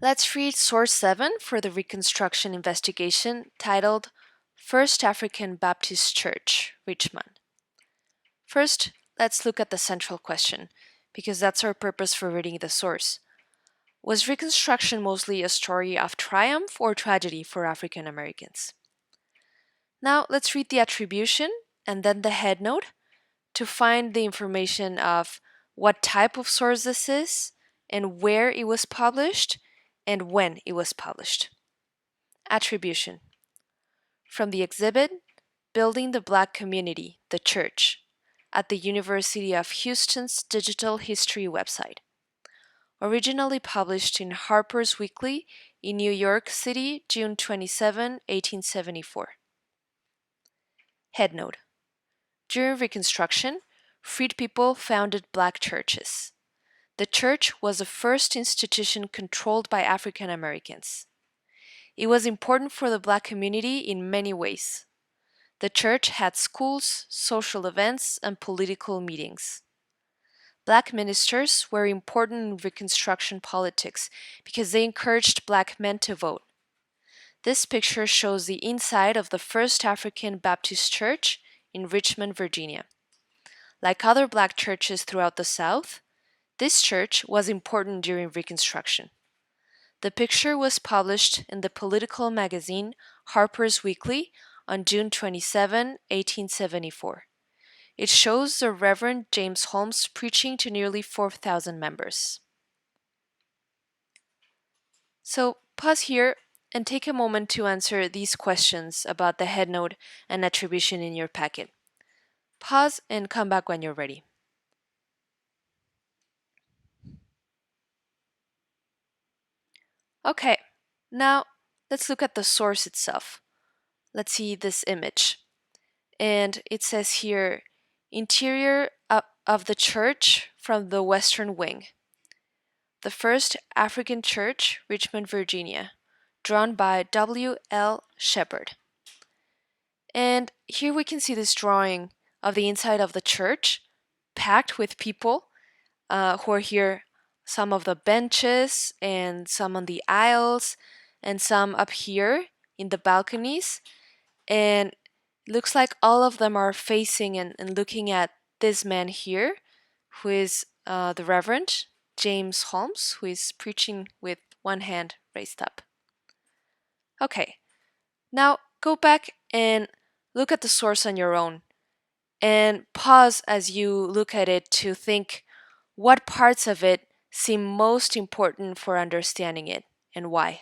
Let's read source 7 for the Reconstruction investigation titled First African Baptist Church, Richmond. First, let's look at the central question, because that's our purpose for reading the source. Was Reconstruction mostly a story of triumph or tragedy for African Americans? Now, let's read the attribution and then the headnote to find the information of what type of source this is and where it was published and when it was published. Attribution. From the exhibit, Building the Black Community, the Church, at the University of Houston's Digital History website. Originally published in Harper's Weekly in New York City, June 27, 1874. Headnote. During Reconstruction, freed people founded black churches. The church was the first institution controlled by African Americans. It was important for the black community in many ways. The church had schools, social events, and political meetings. Black ministers were important in Reconstruction politics because they encouraged black men to vote. This picture shows the inside of the First African Baptist Church in Richmond, Virginia. Like other black churches throughout the South, this church was important during Reconstruction. The picture was published in the political magazine Harper's Weekly on June 27, 1874. It shows the Reverend James Holmes preaching to nearly 4,000 members. So pause here and take a moment to answer these questions about the headnote and attribution in your packet. Pause and come back when you're ready. Okay, now let's look at the source itself. Let's see this image. And it says here, interior of the church from the western wing. The First African Church, Richmond, Virginia, drawn by W.L. Shepard. And here we can see this drawing of the inside of the church, packed with people who are here, some of the benches and some on the aisles and some up here in the balconies. And looks like all of them are facing and looking at this man here, who is the Reverend James Holmes, who is preaching with one hand raised up. Okay, now go back and look at the source on your own and pause as you look at it to think what parts of it seem most important for understanding it and why.